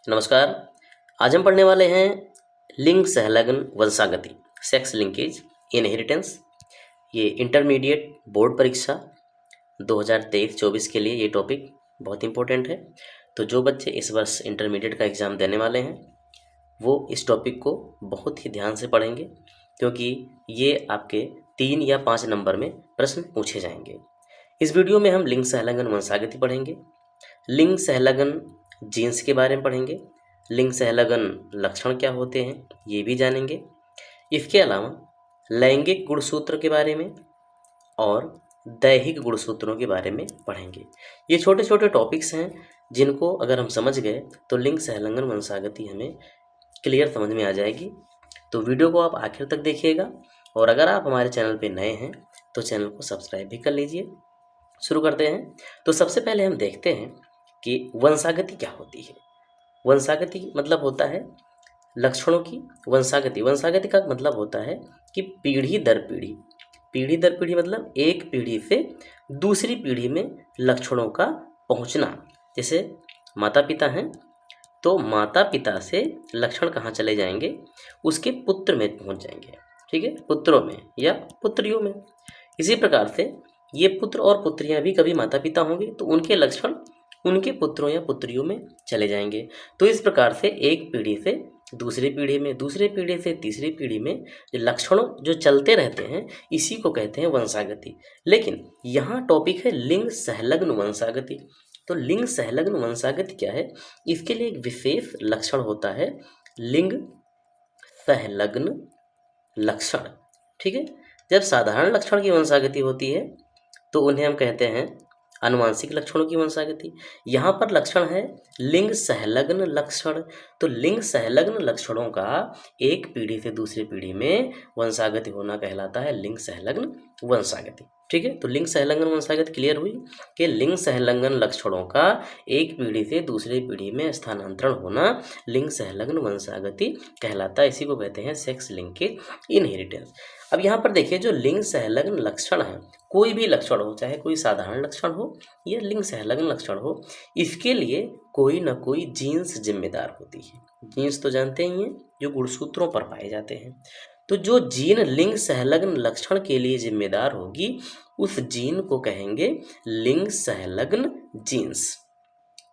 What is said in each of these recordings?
नमस्कार। आज हम पढ़ने वाले हैं लिंग सहलग्न वंशागति, सेक्स लिंकेज इनहेरिटेंस। ये इंटरमीडिएट बोर्ड परीक्षा 2023-24 के लिए ये टॉपिक बहुत इंपॉर्टेंट है। तो जो बच्चे इस वर्ष इंटरमीडिएट का एग्ज़ाम देने वाले हैं वो इस टॉपिक को बहुत ही ध्यान से पढ़ेंगे, क्योंकि ये आपके 3 या 5 नंबर में प्रश्न पूछे जाएंगे। इस वीडियो में हम लिंग सहलग्न वंशागति पढ़ेंगे, लिंग सहलग्न जीन्स के बारे में पढ़ेंगे, लिंग सहलग्न लक्षण क्या होते हैं ये भी जानेंगे। इसके अलावा लैंगिक गुणसूत्र के बारे में और दैहिक गुणसूत्रों के बारे में पढ़ेंगे। ये छोटे छोटे टॉपिक्स हैं जिनको अगर हम समझ गए तो लिंग सहलग्न वंशागति हमें क्लियर समझ में आ जाएगी। तो वीडियो को आप आखिर तक देखिएगा, और अगर आप हमारे चैनल पे नए हैं तो चैनल को सब्सक्राइब भी कर लीजिए। शुरू करते हैं। तो सबसे पहले हम देखते हैं कि वंशागति क्या होती है। वंशागति मतलब होता है लक्षणों की वंशागति। वंशागति का मतलब होता है कि पीढ़ी दर पीढ़ी मतलब एक पीढ़ी से दूसरी पीढ़ी में लक्षणों का पहुंचना। जैसे माता पिता हैं तो माता पिता से लक्षण कहाँ चले जाएंगे, उसके पुत्र में पहुंच जाएंगे, ठीक है, पुत्रों में या पुत्रियों में। इसी प्रकार से ये पुत्र और पुत्रियां भी कभी माता पिता होंगे तो उनके लक्षण उनके पुत्रों या पुत्रियों में चले जाएंगे। तो इस प्रकार से एक पीढ़ी से दूसरी पीढ़ी में, दूसरी पीढ़ी से तीसरी पीढ़ी में लक्षणों जो चलते रहते हैं इसी को कहते हैं वंशागति। लेकिन यहाँ टॉपिक है लिंग सहलग्न वंशागति। तो लिंग सहलग्न वंशागति क्या है, इसके लिए एक विशेष लक्षण होता है लिंग सहलग्न लक्षण, ठीक है। जब साधारण लक्षण की वंशागति होती है तो उन्हें हम कहते हैं आनुवांशिक लक्षणों की वंशागति। यहाँ पर लक्षण है लिंग सहलग्न लक्षण। तो लिंग सहलग्न लक्षणों का एक पीढ़ी से दूसरी पीढ़ी में वंशागति होना कहलाता है लिंग सहलग्न वंशागति, ठीक है। तो लिंग सहलग्न वंशागति क्लियर हुई कि लिंग सहलग्न लक्षणों का एक पीढ़ी से दूसरी पीढ़ी में स्थानांतरण होना लिंग सहलग्न वंशागति कहलाता है। इसी को कहते हैं सेक्स लिंकेज इनहेरिटेंस। अब यहाँ पर देखिए, जो लिंग सहलग्न लक्षण है, कोई भी लक्षण हो, चाहे कोई साधारण लक्षण हो या लिंग सहलग्न लक्षण हो, इसके लिए कोई ना कोई जीन्स जिम्मेदार होती है। जीन्स तो जानते ही हैं, जो गुणसूत्रों पर पाए जाते हैं। तो जो जीन लिंग सहलग्न लक्षण के लिए जिम्मेदार होगी उस जीन को कहेंगे लिंग सहलग्न जीन्स,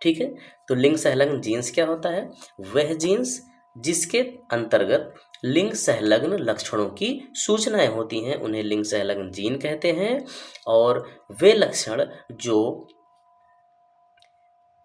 ठीक है। तो लिंग सहलग्न जीन्स क्या होता है, वह जीन्स जिसके अंतर्गत लिंग सहलग्न लक्षणों की सूचनाएं होती हैं उन्हें लिंग सहलग्न जीन कहते हैं। और वे लक्षण जो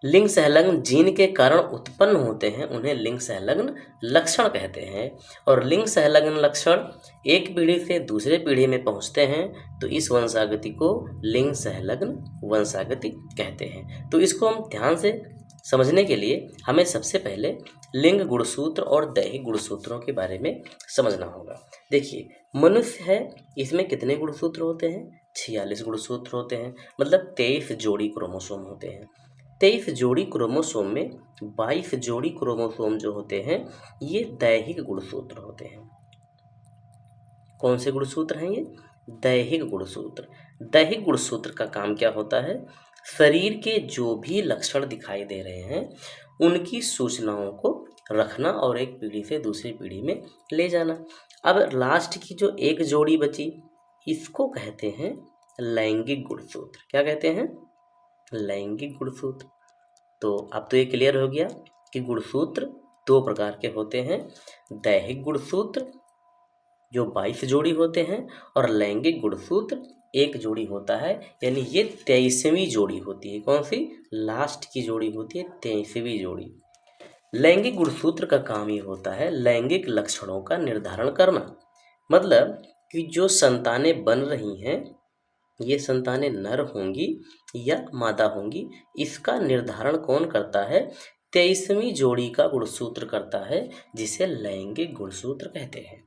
लिंग सहलग्न जीन के कारण उत्पन्न होते हैं उन्हें लिंग सहलग्न लक्षण कहते हैं। और लिंग सहलग्न लक्षण एक पीढ़ी से दूसरे पीढ़ी में पहुंचते हैं तो इस वंशागति को लिंग सहलग्न वंशागति कहते हैं। तो इसको हम ध्यान से समझने के लिए हमें सबसे पहले लिंग गुणसूत्र और दैहिक गुणसूत्रों के बारे में समझना होगा। देखिए, मनुष्य है, इसमें कितने गुणसूत्र होते हैं, 46 गुणसूत्र होते हैं, मतलब 23 जोड़ी क्रोमोसोम होते हैं। 23 जोड़ी क्रोमोसोम में 22 जोड़ी क्रोमोसोम जो होते हैं ये दैहिक गुणसूत्र होते हैं। कौन से गुणसूत्र हैं ये, दैहिक गुणसूत्र। दैहिक गुणसूत्र का काम क्या होता है, शरीर के जो भी लक्षण दिखाई दे रहे हैं उनकी सूचनाओं को रखना और एक पीढ़ी से दूसरी पीढ़ी में ले जाना। अब लास्ट की जो एक जोड़ी बची इसको कहते हैं लैंगिक गुणसूत्र। क्या कहते हैं, लैंगिक गुणसूत्र। तो अब तो ये क्लियर हो गया कि गुणसूत्र 2 प्रकार के होते हैं, दैहिक गुणसूत्र जो 22 जोड़ी होते हैं और लैंगिक गुणसूत्र 1 जोड़ी होता है, यानी ये 23वीं जोड़ी होती है। कौन सी, लास्ट की जोड़ी होती है 23वीं जोड़ी। लैंगिक गुणसूत्र का काम ये होता है लैंगिक लक्षणों का निर्धारण करना। मतलब कि जो संतानें बन रही हैं ये संतानें नर होंगी या मादा होंगी, इसका निर्धारण कौन करता है, 23वीं जोड़ी का गुणसूत्र करता है, जिसे लैंगिक गुणसूत्र कहते हैं।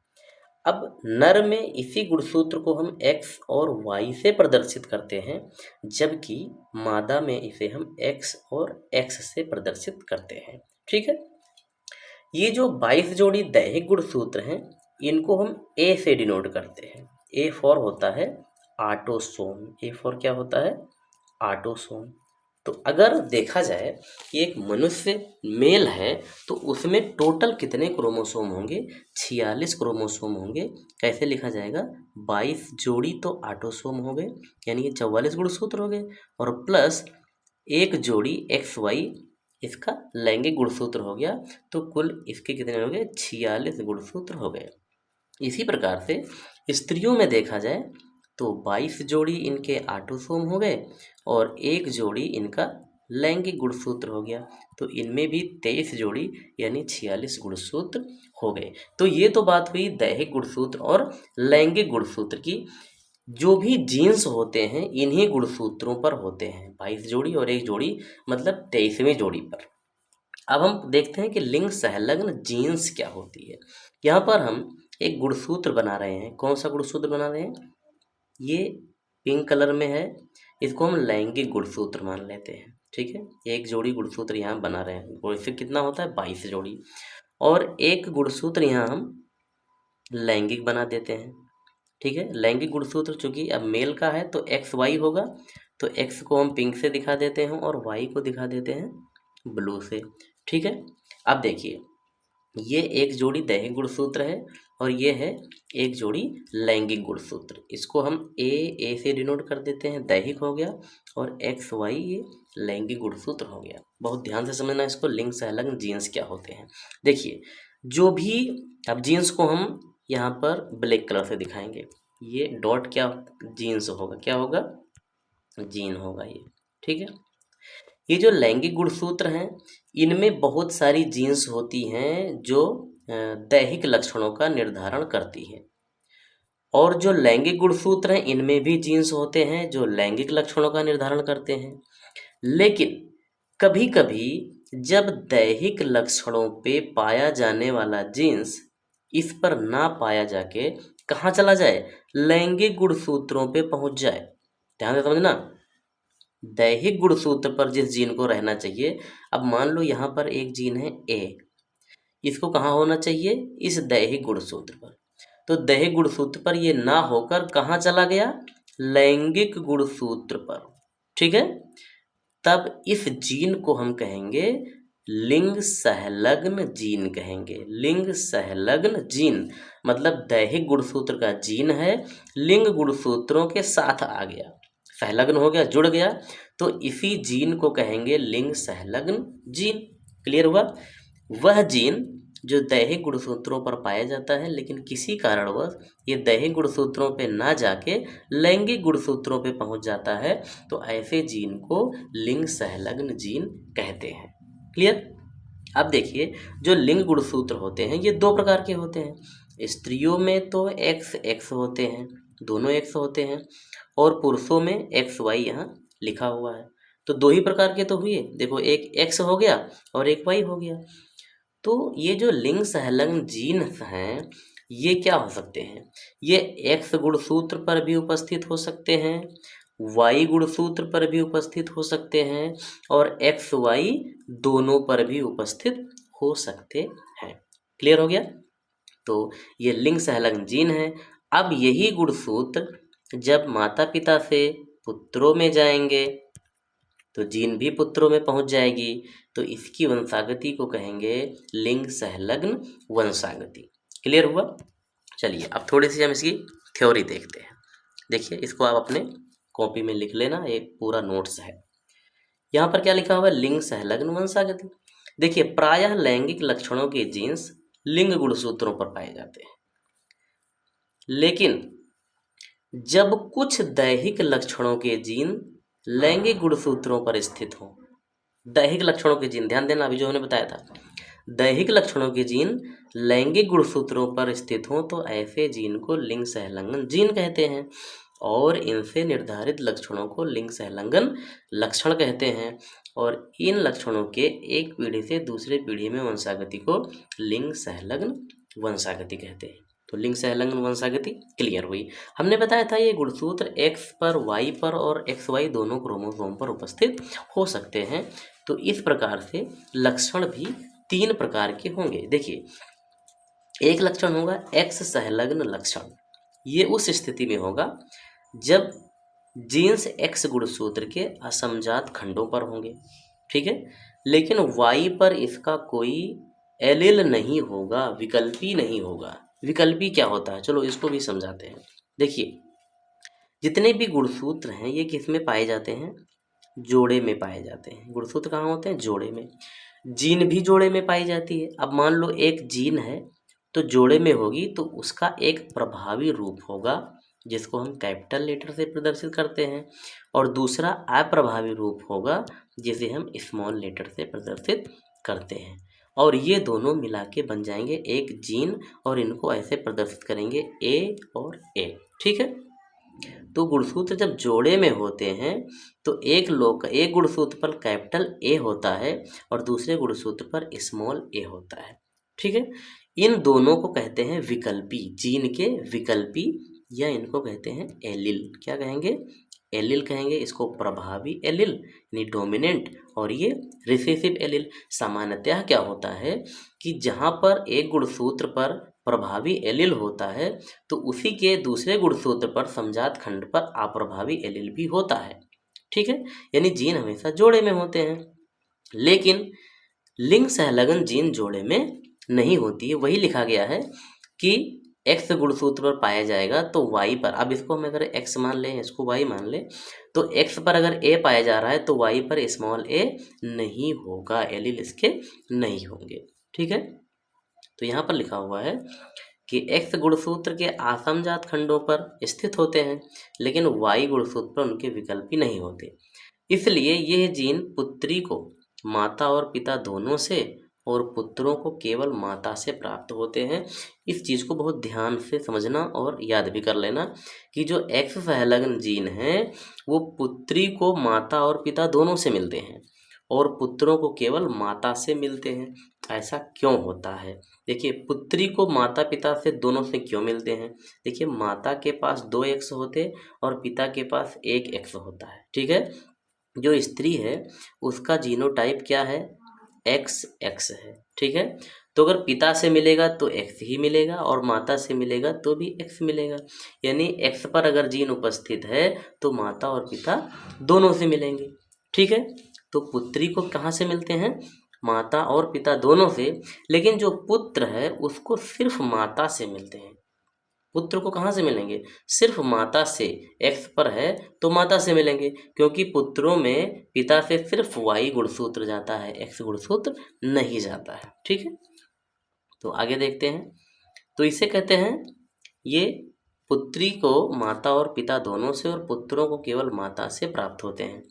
अब नर में इसी गुणसूत्र को हम X और Y से प्रदर्शित करते हैं, जबकि मादा में इसे हम X और X से प्रदर्शित करते हैं, ठीक है। ये जो 22 जोड़ी दैहिक गुणसूत्र हैं इनको हम A से डिनोट करते हैं। A फॉर होता है ऑटोसोम। ए फॉर क्या होता है, ऑटोसोम। तो अगर देखा जाए कि एक मनुष्य मेल है तो उसमें टोटल कितने क्रोमोसोम होंगे? 46 क्रोमोसोम होंगे। कैसे लिखा जाएगा? 22 जोड़ी तो ऑटोसोम हो गए, यानी ये 44 गुणसूत्र हो गए, और प्लस एक जोड़ी XY इसका लैंगिक गुणसूत्र हो गया, तो कुल इसके कितने हो गए? 46 गुणसूत्र हो गए। इसी प्रकार से स्त्रियों में देखा जाए तो 22 जोड़ी इनके ऑटोसोम हो गए और एक जोड़ी इनका लैंगिक गुणसूत्र हो गया, तो इनमें भी 23 जोड़ी यानी 46 गुणसूत्र हो गए। तो ये तो बात हुई दैहिक गुणसूत्र और लैंगिक गुणसूत्र की। जो भी जीन्स होते हैं इन्हीं गुणसूत्रों पर होते हैं, 22 जोड़ी और एक जोड़ी मतलब 23वीं जोड़ी पर। अब हम देखते हैं कि लिंग सहलग्न जीन्स क्या होती है। यहाँ पर हम एक गुणसूत्र बना रहे हैं। कौन सा गुणसूत्र बना रहे हैं? ये पिंक कलर में है, इसको हम लैंगिक गुणसूत्र मान लेते हैं। ठीक है, एक जोड़ी गुणसूत्र यहाँ बना रहे हैं, और इससे कितना होता है? 22 जोड़ी। और एक गुणसूत्र यहाँ हम लैंगिक बना देते हैं। ठीक है, लैंगिक गुणसूत्र चूंकि अब मेल का है तो XY होगा, तो X को हम पिंक से दिखा देते हैं और Y को दिखा देते हैं ब्लू से। ठीक है, अब देखिए ये एक जोड़ी दैहिक गुणसूत्र है और ये है एक जोड़ी लैंगिक गुणसूत्र। इसको हम ए से डिनोट कर देते हैं, दैहिक हो गया, और XY ये लैंगिक गुणसूत्र हो गया। बहुत ध्यान से समझना इसको, लिंग सहलग्न जीन्स क्या होते हैं। देखिए जो भी, अब जीन्स को हम यहाँ पर ब्लैक कलर से दिखाएंगे, ये डॉट क्या जीन्स होगा? क्या होगा? जीन होगा ये। ठीक है, ये जो लैंगिक गुणसूत्र हैं इनमें बहुत सारी जीन्स होती हैं जो दैहिक लक्षणों का निर्धारण करती हैं, और जो लैंगिक गुणसूत्र हैं इनमें भी जीन्स होते हैं जो लैंगिक लक्षणों का निर्धारण करते हैं। लेकिन कभी कभी जब दैहिक लक्षणों पे पाया जाने वाला जीन्स इस पर ना पाया जाके कहाँ चला जाए? लैंगिक गुणसूत्रों पे पहुंच जाए। ध्यान से समझना, दैहिक गुणसूत्र पर जिस जीन को रहना चाहिए, अब मान लो यहाँ पर एक जीन है A, इसको कहाँ होना चाहिए? इस दैहिक गुणसूत्र पर। तो दैहिक गुणसूत्र पर ये ना होकर कहाँ चला गया? लैंगिक गुणसूत्र पर। ठीक है, तब इस जीन को हम कहेंगे लिंग सहलग्न जीन कहेंगे। लिंग सहलग्न जीन मतलब दैहिक गुणसूत्र का जीन है, लिंग गुणसूत्रों के साथ आ गया, सहलग्न हो गया, जुड़ गया, तो इसी जीन को कहेंगे लिंग सहलग्न जीन। क्लियर हुआ? वह जीन जो दैहिक गुणसूत्रों पर पाया जाता है लेकिन किसी कारणवश ये दैहिक गुणसूत्रों पे ना जाके लैंगिक गुणसूत्रों पे पहुंच जाता है, तो ऐसे जीन को लिंग सहलग्न जीन कहते हैं। क्लियर? अब देखिए जो लिंग गुणसूत्र होते हैं ये दो प्रकार के होते हैं। स्त्रियों में तो XX होते हैं, दोनों X होते हैं, और पुरुषों में XY यहाँ लिखा हुआ है। तो दो ही प्रकार के तो हुए, देखो एक X हो गया और एक Y हो गया। तो ये जो लिंग सहलग्न जीन हैं ये क्या हो सकते हैं? ये X गुणसूत्र पर भी उपस्थित हो सकते हैं, Y गुणसूत्र पर भी उपस्थित हो सकते हैं, और XY दोनों पर भी उपस्थित हो सकते हैं। क्लियर हो गया? तो ये लिंग सहलग्न जीन है। अब यही गुणसूत्र जब माता पिता से पुत्रों में जाएंगे तो जीन भी पुत्रों में पहुंच जाएगी, तो इसकी वंशागति को कहेंगे लिंग सहलग्न वंशागति। क्लियर हुआ? चलिए अब थोड़ी सी हम इसकी थ्योरी देखते हैं। देखिए इसको आप अपने कॉपी में लिख लेना, एक पूरा नोट्स है। यहाँ पर क्या लिखा हुआ है? लिंग सहलग्न वंशागति। देखिए प्रायः लैंगिक लक्षणों के जीन्स लिंग गुणसूत्रों पर पाए जाते हैं, लेकिन जब कुछ दैहिक लक्षणों के जीन लैंगिक गुणसूत्रों पर स्थित हों, दैहिक लक्षणों के जीन, ध्यान देना अभी जो हमने बताया था, दैहिक लक्षणों के जीन लैंगिक गुणसूत्रों पर स्थित हों तो ऐसे जीन को लिंग सहलग्न जीन कहते हैं, और इनसे निर्धारित लक्षणों को लिंग सहलग्न लक्षण कहते हैं, और इन लक्षणों के एक पीढ़ी से दूसरे पीढ़ी में वंशागति को लिंग सहलग्न वंशागति कहते हैं। तो लिंग सहलग्न वंशागति क्लियर हुई। हमने बताया था ये गुणसूत्र X पर, Y पर और XY दोनों क्रोमोसोम पर उपस्थित हो सकते हैं। तो इस प्रकार से लक्षण भी 3 प्रकार के होंगे। देखिए एक लक्षण होगा X सहलग्न लक्षण, ये उस स्थिति में होगा जब जीन्स एक्स गुणसूत्र के असमजात खंडों पर होंगे, ठीक है, लेकिन वाई पर इसका कोई एलील नहीं होगा, विकल्पी नहीं होगा। विकल्पी क्या होता है, चलो इसको भी समझाते हैं। देखिए, जितने भी गुणसूत्र हैं ये किस में पाए जाते हैं, जोड़े में पाए जाते हैं। गुणसूत्र कहाँ होते हैं, जोड़े में। जीन भी जोड़े में पाई जाती है। अब मान लो एक जीन है तो जोड़े में होगी तो उसका एक प्रभावी रूप होगा जिसको हम कैपिटल लेटर से प्रदर्शित करते हैं, और दूसरा अप्रभावी रूप होगा जिसे हम स्मॉल लेटर से प्रदर्शित करते हैं, और ये दोनों मिला के बन जाएंगे एक जीन, और इनको ऐसे प्रदर्शित करेंगे ए और ए, ठीक है। तो गुणसूत्र जब जोड़े में होते हैं तो एक गुणसूत्र पर कैपिटल ए होता है और दूसरे गुणसूत्र पर स्मॉल ए होता है, ठीक है। इन दोनों को कहते हैं विकल्पी, जीन के विकल्पी, या इनको कहते हैं एलिल। क्या कहेंगे, एलिल कहेंगे। इसको प्रभावी एलिल यानी डोमिनेंट, और ये रिसेसिव एलिल। सामान्यतः क्या होता है कि जहाँ पर एक गुणसूत्र पर प्रभावी एलिल होता है तो उसी के दूसरे गुणसूत्र पर समजात खंड पर अप्रभावी एलिल भी होता है, ठीक है। यानी जीन हमेशा जोड़े में होते हैं, लेकिन लिंग सहलगन जीन जोड़े में नहीं होती है। वही लिखा गया है कि एक्स गुणसूत्र पर पाया जाएगा तो वाई पर, अब इसको हम अगर एक्स मान लें, इसको वाई मान लें, तो एक्स पर अगर ए पाया जा रहा है तो वाई पर स्मॉल ए नहीं होगा, एलिल इसके नहीं होंगे, ठीक है। तो यहाँ पर लिखा हुआ है कि एक्स गुणसूत्र के असमजात खंडों पर स्थित होते हैं लेकिन वाई गुणसूत्र पर उनके विकल्पी नहीं होते, इसलिए यह जीन पुत्री को माता और पिता दोनों से और पुत्रों को केवल माता से प्राप्त होते हैं। इस चीज़ को बहुत ध्यान से समझना और याद भी कर लेना कि जो एक्स सहलग्न जीन है वो पुत्री को माता और पिता दोनों से मिलते हैं और पुत्रों को केवल माता से मिलते हैं। ऐसा क्यों होता है, देखिए, पुत्री को माता पिता से दोनों से क्यों मिलते हैं। देखिए, माता के पास 2 एक्स होते और पिता के पास 1 एक्स होता है, ठीक है। जो स्त्री है उसका जीनोटाइप क्या है, एक्स एक्स है, ठीक है। तो अगर पिता से मिलेगा तो एक्स ही मिलेगा और माता से मिलेगा तो भी एक्स मिलेगा, यानी एक्स पर अगर जीन उपस्थित है तो माता और पिता दोनों से मिलेंगे, ठीक है। तो पुत्री को कहाँ से मिलते हैं, माता और पिता दोनों से, लेकिन जो पुत्र है उसको सिर्फ माता से मिलते हैं। पुत्र को कहाँ से मिलेंगे, सिर्फ माता से। एक्स पर है तो माता से मिलेंगे, क्योंकि पुत्रों में पिता से सिर्फ वाई गुणसूत्र जाता है, एक्स गुणसूत्र नहीं जाता है, ठीक है। तो आगे देखते हैं, तो इसे कहते हैं, ये पुत्री को माता और पिता दोनों से और पुत्रों को केवल माता से प्राप्त होते हैं।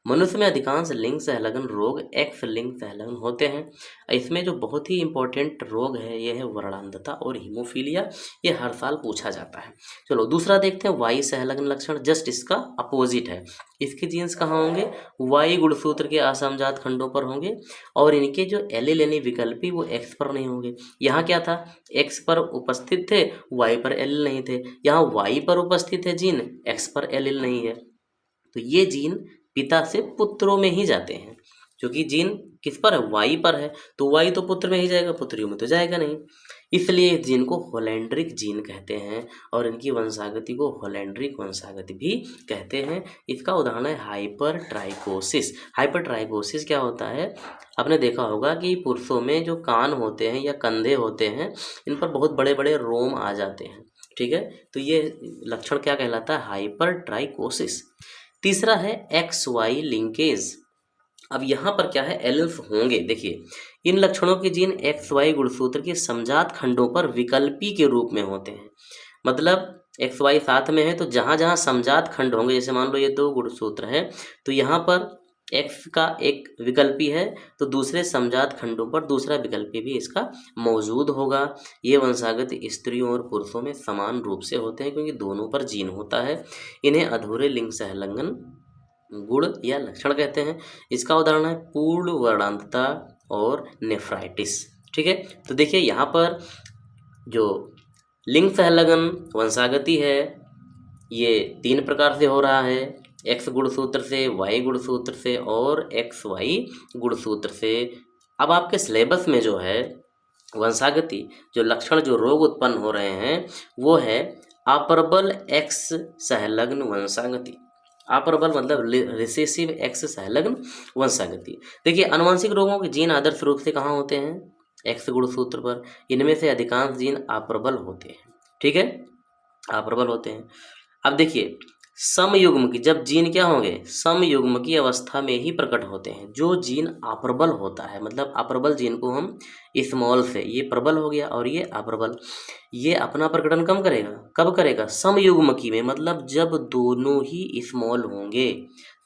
मनुष्य में अधिकांश लिंग सहलग्न रोग एक्स लिंग सहलग्न होते हैं। इसमें जो बहुत ही इंपॉर्टेंट रोग है ये है वर्णांधता और हीमोफीलिया, ये हर साल पूछा जाता है। चलो दूसरा देखते हैं, वाई सहलग्न लक्षण, जस्ट इसका अपोजिट है। इसके जीन्स कहाँ होंगे, वाई गुणसूत्र के असमजात खंडों पर होंगे और इनके जो एलिल यानी विकल्पी वो एक्स पर नहीं होंगे। यहाँ क्या था, एक्स पर उपस्थित थे, वाई पर एलिल नहीं थे। यहाँ वाई पर उपस्थित है जीन, एक्स पर एलिल नहीं है, तो ये जीन पिता से पुत्रों में ही जाते हैं, क्योंकि जीन किस पर है, वाई पर है, तो वाई तो पुत्र में ही जाएगा, पुत्रियों में तो जाएगा नहीं। इसलिए इस जीन को होलैंड्रिक जीन कहते हैं और इनकी वंशागति को होलैंड्रिक वंशागति भी कहते हैं। इसका उदाहरण है हाइपरट्राइकोसिस। हाइपरट्राइकोसिस क्या होता है, आपने देखा होगा कि पुरुषों में जो कान होते हैं या कंधे होते हैं इन पर बहुत बड़े बड़े रोम आ जाते हैं, ठीक है। तो ये लक्षण क्या कहलाता है, हाइपरट्राइकोसिस। तीसरा है एक्स वाई लिंकेज। अब यहाँ पर क्या है, एलिल्स होंगे। देखिए, इन लक्षणों के जीन एक्स वाई गुणसूत्र के समजात खंडों पर विकल्पी के रूप में होते हैं। मतलब एक्स वाई साथ में है तो जहाँ जहाँ समजात खंड होंगे, जैसे मान लो ये 2 गुणसूत्र है तो यहाँ पर एक्स का एक विकल्पी है तो दूसरे समजात खंडों पर दूसरा विकल्पी भी इसका मौजूद होगा। ये वंशागत स्त्रियों और पुरुषों में समान रूप से होते हैं क्योंकि दोनों पर जीन होता है। इन्हें अधूरे लिंग सहलग्न गुण या लक्षण कहते हैं। इसका उदाहरण है पूर्ण वर्णांधता और नेफ्राइटिस, ठीक है। तो देखिए, यहाँ पर जो लिंग सहलग्न वंशागति है ये 3 प्रकार से हो रहा है, एक्स गुणसूत्र से, वाई गुणसूत्र से और एक्स वाई गुणसूत्र से। अब आपके सिलेबस में जो है वंशागति जो लक्षण जो रोग उत्पन्न हो रहे हैं वो है अप्रबल एक्स सहलग्न वंशागति। अप्रबल मतलब रिसेसिव एक्स सहलग्न वंशागति। देखिए आनुवंशिक रोगों के जीन आदर्श रूप से कहाँ होते हैं, एक्स गुणसूत्र पर। इनमें से अधिकांश जीन अप्रबल होते हैं, ठीक है, अप्रबल होते हैं। अब देखिए समयुग्म की, जब जीन क्या होंगे, समयुग्म की अवस्था में ही प्रकट होते हैं। जो जीन अप्रबल होता है, मतलब अप्रबल जीन को हम स्मॉल से, ये प्रबल हो गया और ये अप्रबल, ये अपना प्रकटन कम करेगा, कब करेगा, समयुग्म की में, मतलब जब दोनों ही स्मॉल होंगे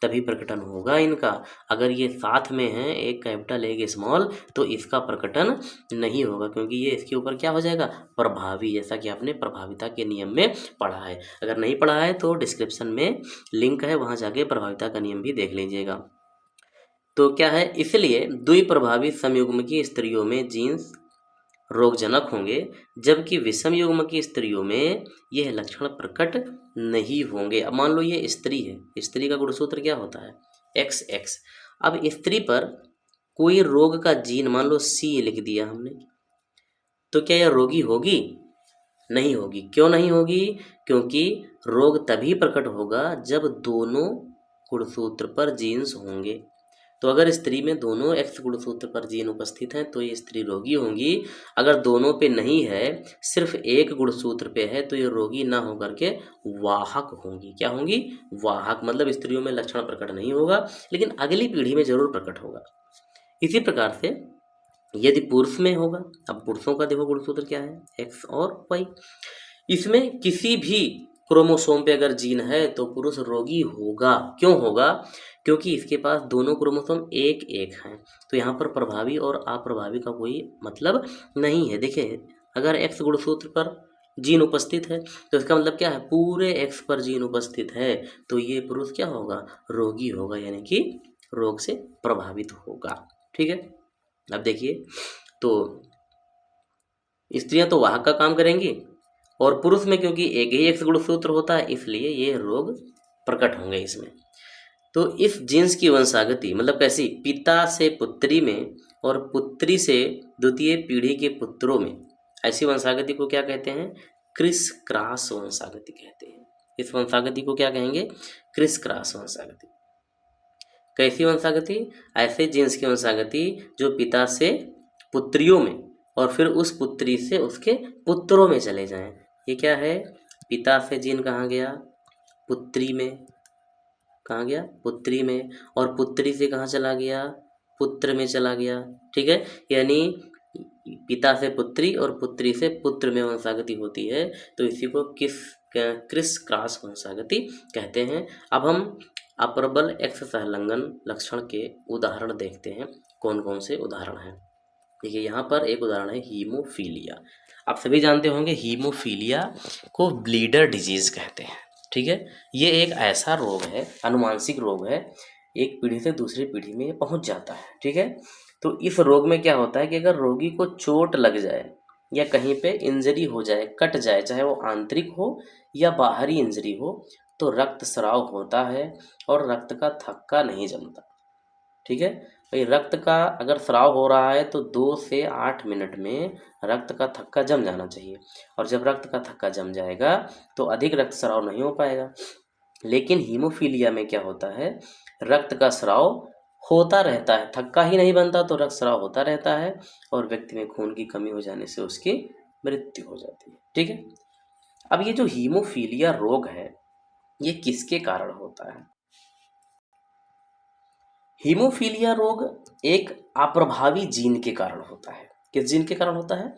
तभी प्रकटन होगा इनका। अगर ये साथ में है, एक कैपिटल एक स्मॉल, तो इसका प्रकटन नहीं होगा, क्योंकि ये इसके ऊपर क्या हो जाएगा, प्रभावी, जैसा कि आपने प्रभाविता के नियम में पढ़ा है। अगर नहीं पढ़ा है तो डिस्क्रिप्शन में लिंक है, वहाँ जाके प्रभाविता का नियम भी देख लीजिएगा। तो क्या है, इसलिए द्विप्रभावी समयुग्म की स्त्रियों में जीन्स रोगजनक होंगे, जबकि विषम युग्म की स्त्रियों में यह लक्षण प्रकट नहीं होंगे। अब मान लो ये स्त्री है, स्त्री का गुणसूत्र क्या होता है, एक्स एक्स। अब स्त्री पर कोई रोग का जीन मान लो सी लिख दिया हमने, तो क्या यह रोगी होगी, नहीं होगी। क्यों नहीं होगी, क्योंकि रोग तभी प्रकट होगा जब दोनों गुणसूत्र पर जीन्स होंगे। तो अगर स्त्री में दोनों एक्स गुणसूत्र पर जीन उपस्थित हैं तो ये स्त्री रोगी होंगी। अगर दोनों पे नहीं है, सिर्फ एक गुणसूत्र पे है, तो ये रोगी ना होकर के वाहक होंगी। क्या होंगी, वाहक, मतलब स्त्रियों में लक्षण प्रकट नहीं होगा, लेकिन अगली पीढ़ी में जरूर प्रकट होगा। इसी प्रकार से यदि पुरुष में होगा, अब पुरुषों का देखो गुणसूत्र क्या है, एक्स और वाई, इसमें किसी भी क्रोमोसोम पे अगर जीन है तो पुरुष रोगी होगा। क्यों होगा, क्योंकि इसके पास दोनों क्रोमोसोम एक एक हैं। तो यहाँ पर प्रभावी और अप्रभावी का कोई मतलब नहीं है। देखिए अगर एक्स गुणसूत्र पर जीन उपस्थित है तो इसका मतलब क्या है, पूरे एक्स पर जीन उपस्थित है, तो ये पुरुष क्या होगा, रोगी होगा, यानी कि रोग से प्रभावित होगा। ठीक है, अब देखिए तो स्त्रियां तो वाहक का काम करेंगी, और पुरुष में क्योंकि एक ही एक्स गुणसूत्र होता है, इसलिए ये रोग प्रकट होंगे इसमें। तो इस जीन्स की वंशागति मतलब कैसी, पिता से पुत्री में और पुत्री से द्वितीय पीढ़ी के पुत्रों में, ऐसी वंशागति को क्या कहते हैं, क्रिस क्रॉस वंशागति कहते हैं। इस वंशागति को क्या कहेंगे, क्रिस क्रॉस वंशागति। कैसी वंशागति, ऐसे जीन्स की वंशागति जो पिता से पुत्रियों में और फिर उस पुत्री से उसके पुत्रों में चले जाएं। ये क्या है, पिता से जीन कहाँ गया, पुत्री में, कहाँ गया, पुत्री में, और पुत्री से कहाँ चला गया, पुत्र में चला गया। ठीक है, यानी पिता से पुत्री और पुत्री से पुत्र में वंशागति होती है, तो इसी को क्रिस क्रॉस वंशागति कहते हैं। अब हम अप्रबल एक्स सहलंघन लक्षण के उदाहरण देखते हैं, कौन कौन से उदाहरण हैं। देखिए यहाँ पर एक उदाहरण है हीमोफीलिया। आप सभी जानते होंगे हीमोफीलिया को ब्लीडर डिजीज कहते हैं। ठीक है, ये एक ऐसा रोग है, अनुवांशिक रोग है, एक पीढ़ी से दूसरी पीढ़ी में ये पहुंच जाता है। ठीक है, तो इस रोग में क्या होता है कि अगर रोगी को चोट लग जाए या कहीं पे इंजरी हो जाए, कट जाए, चाहे वो आंतरिक हो या बाहरी इंजरी हो, तो रक्तस्राव होता है और रक्त का थक्का नहीं जमता। ठीक है भाई, रक्त का अगर स्राव हो रहा है तो 2 से 8 मिनट में रक्त का थक्का जम जाना चाहिए, और जब रक्त का थक्का जम जाएगा तो अधिक रक्त स्राव नहीं हो पाएगा। लेकिन हीमोफीलिया में क्या होता है, रक्त का स्राव होता रहता है, थक्का ही नहीं बनता, तो रक्त स्राव होता रहता है और व्यक्ति में खून की कमी हो जाने से उसकी मृत्यु हो जाती है। ठीक है, अब ये जो हीमोफीलिया रोग है ये किसके कारण होता है, हीमोफीलिया रोग एक अप्रभावी जीन के कारण होता है। किस जीन के कारण होता है,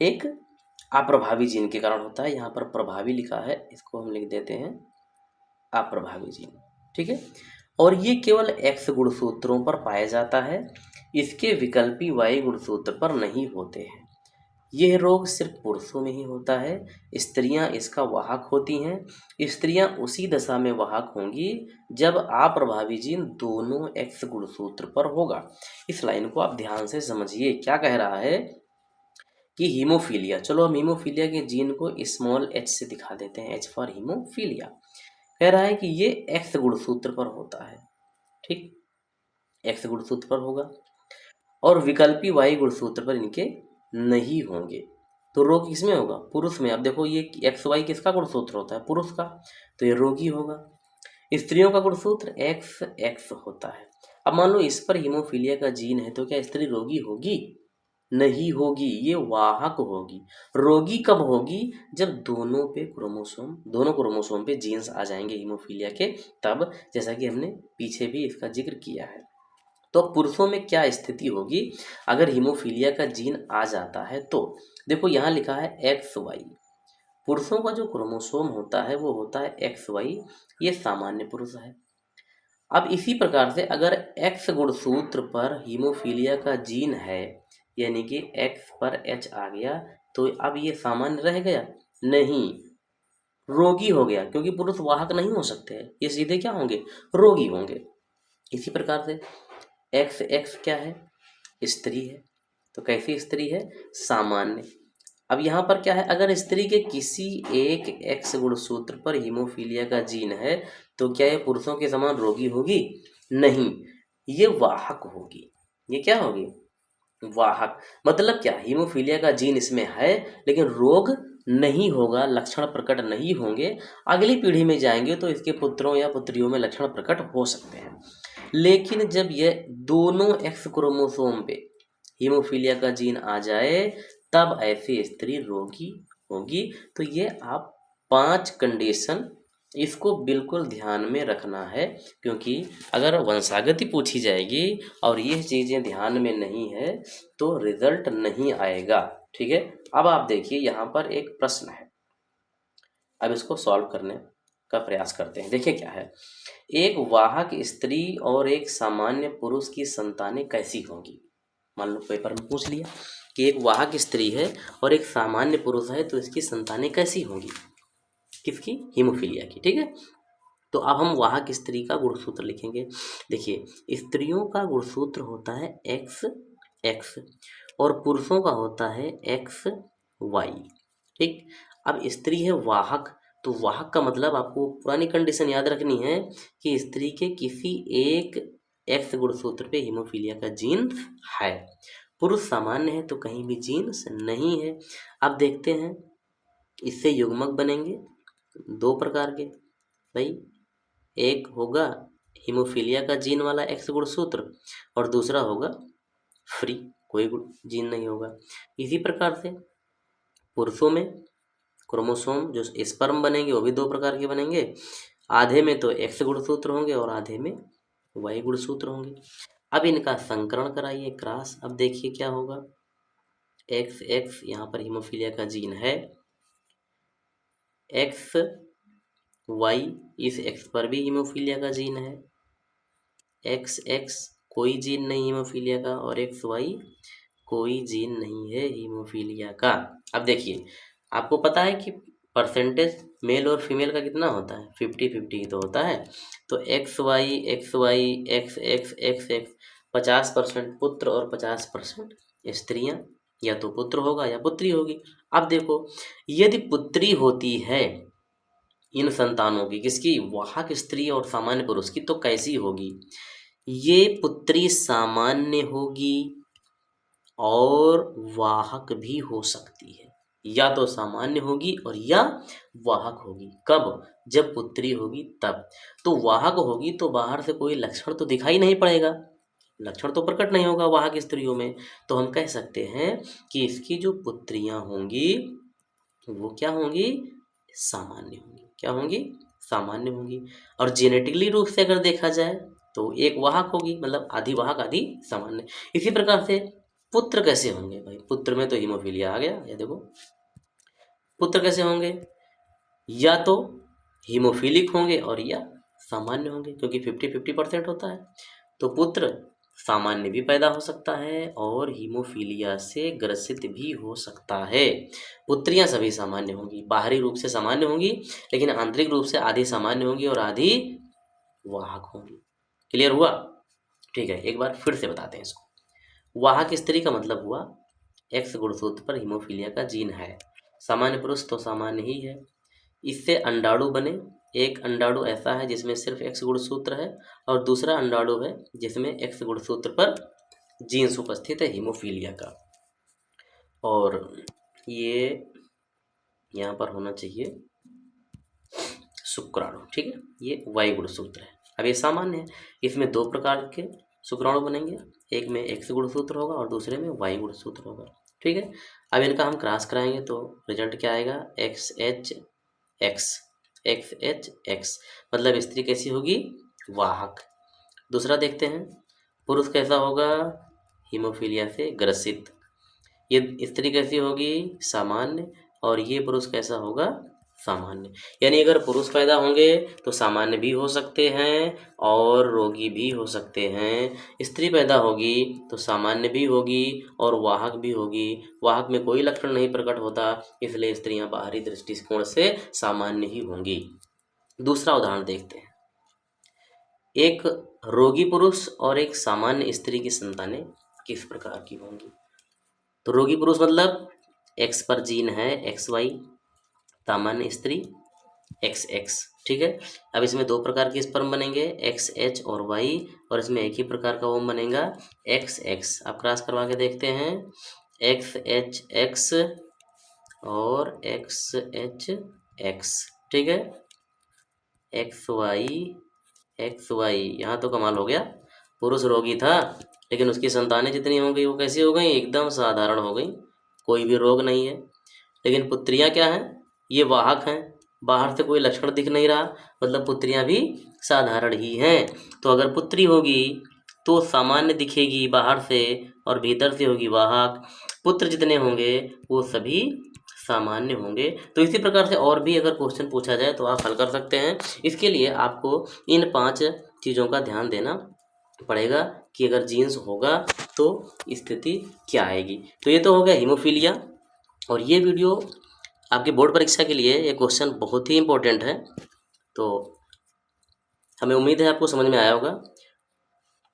एक अप्रभावी जीन के कारण होता है। यहाँ पर प्रभावी लिखा है, इसको हम लिख देते हैं अप्रभावी जीन। ठीक है, और ये केवल एक्स गुणसूत्रों पर पाया जाता है, इसके विकल्पी वाई गुणसूत्र पर नहीं होते हैं। यह रोग सिर्फ पुरुषों में ही होता है, स्त्रियां इसका वाहक होती हैं। स्त्रियां उसी दशा में वाहक होंगी जब अप्रभावी जीन दोनों एक्स गुणसूत्र पर होगा। इस लाइन को आप ध्यान से समझिए, क्या कह रहा है कि हीमोफीलिया, चलो हम हीमोफीलिया के जीन को स्मॉल एच से दिखा देते हैं, एच फॉर हीमोफीलिया। कह रहा है कि ये एक्स गुणसूत्र पर होता है। ठीक, एक्स गुणसूत्र पर होगा और विकल्पी वाई गुणसूत्र पर इनके नहीं होंगे, तो रोग किसमें होगा, पुरुष में। अब देखो ये एक्स वाई किसका गुणसूत्र होता है, पुरुष का, तो ये रोगी होगा। स्त्रियों का गुणसूत्र एक्स एक्स होता है। अब मान लो इस पर हीमोफीलिया का जीन है तो क्या स्त्री रोगी होगी? नहीं होगी, ये वाहक होगी। रोगी कब होगी? जब दोनों क्रोमोसोम पे जीन्स आ जाएंगे हीमोफीलिया के, तब, जैसा कि हमने पीछे भी इसका जिक्र किया है। तो पुरुषों में क्या स्थिति होगी अगर हीमोफीलिया का जीन आ जाता है? तो देखो यहाँ लिखा है एक्स वाई। पुरुषों का जो क्रोमोसोम होता है वो होता है एक्स वाई, ये सामान्य पुरुष है। अब इसी प्रकार से अगर एक्स गुणसूत्र पर हीमोफीलिया का जीन है, यानी कि एक्स पर एच आ गया, तो अब ये सामान्य रह गया? नहीं, रोगी हो गया, क्योंकि पुरुष वाहक नहीं हो सकते हैं, ये सीधे क्या होंगे? रोगी होंगे। इसी प्रकार से एक्स एक्स क्या है? स्त्री है। तो कैसी स्त्री है? सामान्य। अब यहाँ पर क्या है, अगर स्त्री के किसी एक एक्स गुणसूत्र पर हीमोफीलिया का जीन है तो क्या ये पुरुषों के समान रोगी होगी? नहीं, ये वाहक होगी। ये क्या होगी? वाहक। मतलब क्या, हीमोफीलिया का जीन इसमें है लेकिन रोग नहीं होगा, लक्षण प्रकट नहीं होंगे। अगली पीढ़ी में जाएंगे तो इसके पुत्रों या पुत्रियों में लक्षण प्रकट हो सकते हैं। लेकिन जब ये दोनों एक्स क्रोमोसोम पे हीमोफीलिया का जीन आ जाए तब ऐसी स्त्री रोगी होगी। तो ये आप 5 कंडीशन इसको बिल्कुल ध्यान में रखना है, क्योंकि अगर वंशागति पूछी जाएगी और ये चीज़ें ध्यान में नहीं है तो रिजल्ट नहीं आएगा। ठीक है, अब आप देखिए यहाँ पर एक प्रश्न है, अब इसको सॉल्व करने का प्रयास करते हैं। देखिए क्या है, एक वाहक स्त्री और एक सामान्य पुरुष की संतानें कैसी होंगी? मान लो पेपर में पूछ लिया कि एक वाहक स्त्री है और एक सामान्य पुरुष है, तो इसकी संतानें कैसी होंगी? किसकी? हीमोफीलिया की। ठीक है, तो अब हम वाहक स्त्री का गुणसूत्र लिखेंगे। देखिए, स्त्रियों का गुणसूत्र होता है एक्स एक्स और पुरुषों का होता है एक्स वाई। ठीक, अब स्त्री है वाहक, तो वाहक का मतलब आपको पुरानी कंडीशन याद रखनी है कि स्त्री के किसी एक एक्स गुणसूत्र पे हीमोफीलिया का जीन है। पुरुष सामान्य है तो कहीं भी जीन्स नहीं है। अब देखते हैं, इससे युग्मक बनेंगे 2 प्रकार के। भाई, एक होगा हीमोफीलिया का जीन वाला एक्स गुणसूत्र और दूसरा होगा फ्री, कोई जीन नहीं होगा। इसी प्रकार से पुरुषों में क्रोमोसोम जो स्पर्म बनेंगे वो भी 2 प्रकार के बनेंगे। आधे में तो एक्स गुणसूत्र होंगे और आधे में वाई गुणसूत्र होंगे। अब इनका संकरण कराइए, क्रॉस। अब देखिए क्या होगा, एक्स एक्स, यहाँ पर हीमोफीलिया का जीन है, एक्स वाई, इस एक्स पर भी हीमोफीलिया का जीन है, एक्स एक्स कोई जीन नहीं हीमोफीलिया का, और एक्स वाई कोई जीन नहीं है हीमोफीलिया का। अब देखिए, आपको पता है कि परसेंटेज मेल और फीमेल का कितना होता है? 50-50 ही तो होता है। तो X Y X Y X X X X, 50% पुत्र और 50% स्त्रियां, या तो पुत्र होगा या पुत्री होगी। अब देखो, यदि पुत्री होती है इन संतानों की, किसकी? वाहक स्त्री और सामान्य पुरुष की, तो कैसी होगी? ये पुत्री सामान्य होगी और वाहक भी हो सकती है, या तो सामान्य होगी और या वाहक होगी। कब? जब पुत्री होगी तब। तो वाहक होगी तो बाहर से कोई लक्षण तो दिखाई नहीं पड़ेगा, लक्षण तो प्रकट नहीं होगा वाहक स्त्रियों में, तो हम कह सकते हैं कि इसकी जो पुत्रियां होंगी वो क्या होंगी? सामान्य होंगी। क्या होंगी? सामान्य होंगी। और जेनेटिकली रूप से अगर देखा जाए तो एक वाहक होगी, मतलब आधी वाहक आधी सामान्य। इसी प्रकार से पुत्र कैसे होंगे? भाई, पुत्र में तो हीमोफीलिया आ गया, ये देखो, पुत्र कैसे होंगे? या तो हीमोफिलिक होंगे और या सामान्य होंगे, क्योंकि 50-50% होता है। तो पुत्र सामान्य भी पैदा हो सकता है और हीमोफीलिया से ग्रसित भी हो सकता है। पुत्रियां सभी सामान्य होंगी, बाहरी रूप से सामान्य होंगी लेकिन आंतरिक रूप से आधी सामान्य होंगी और आधी वाहक होंगी। क्लियर हुआ? ठीक है, एक बार फिर से बताते हैं इसको। वाहक स्त्री का मतलब हुआ एक्स गुणसूत्र पर हीमोफीलिया का जीन है, सामान्य पुरुष तो सामान्य ही है। इससे अंडाणु बने, एक अंडाणु ऐसा है जिसमें सिर्फ एक्स गुणसूत्र है और दूसरा अंडाणु है जिसमें एक्स गुणसूत्र पर जीन्स उपस्थित है हीमोफीलिया का। और ये यहाँ पर होना चाहिए शुक्राणु, ठीक है, ये वाई गुणसूत्र है। अब ये सामान्य है, इसमें 2 प्रकार के शुक्राणु बनेंगे, एक में X गुणसूत्र होगा और दूसरे में Y गुणसूत्र होगा, ठीक है। अब इनका हम क्रॉस कराएंगे तो रिजल्ट क्या आएगा, XHX, XHX मतलब स्त्री कैसी होगी, वाहक। दूसरा देखते हैं, पुरुष कैसा होगा, हीमोफीलिया से ग्रसित। ये स्त्री कैसी होगी, सामान्य, और ये पुरुष कैसा होगा, सामान्य। यानी अगर पुरुष पैदा होंगे तो सामान्य भी हो सकते हैं और रोगी भी हो सकते हैं, स्त्री पैदा होगी तो सामान्य भी होगी और वाहक भी होगी। वाहक में कोई लक्षण नहीं प्रकट होता, इसलिए स्त्रियां बाहरी दृष्टिकोण से सामान्य ही होंगी। दूसरा उदाहरण देखते हैं, एक रोगी पुरुष और एक सामान्य स्त्री की संतानें किस प्रकार की होंगी। तो रोगी पुरुष मतलब X पर जीन है XY, सामान्य स्त्री XX, ठीक है। अब इसमें 2 प्रकार के स्पर्म बनेंगे, XH और Y, और इसमें एक ही प्रकार का ओम बनेगा XX। आप क्रॉस करवा के देखते हैं, XHX और XHX, ठीक है, XY। यहाँ तो कमाल हो गया, पुरुष रोगी था लेकिन उसकी संतानें जितनी हो गई वो कैसी हो गई, एकदम साधारण हो गई, कोई भी रोग नहीं है। लेकिन पुत्रियां क्या हैं, ये वाहक हैं, बाहर से कोई लक्षण दिख नहीं रहा, मतलब पुत्रियां भी साधारण ही हैं। तो अगर पुत्री होगी तो सामान्य दिखेगी बाहर से और भीतर से होगी वाहक। पुत्र जितने होंगे वो सभी सामान्य होंगे। तो इसी प्रकार से और भी अगर क्वेश्चन पूछा जाए तो आप हल कर सकते हैं। इसके लिए आपको इन 5 चीज़ों का ध्यान देना पड़ेगा कि अगर जीन्स होगा तो स्थिति क्या आएगी। तो ये तो हो गया हीमोफीलिया, और ये वीडियो आपके बोर्ड परीक्षा के लिए ये क्वेश्चन बहुत ही इम्पोर्टेंट है। तो हमें उम्मीद है आपको समझ में आया होगा।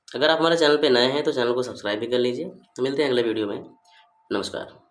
अगर आप हमारे चैनल पे नए हैं तो चैनल को सब्सक्राइब भी कर लीजिए। तो मिलते हैं अगले वीडियो में। नमस्कार।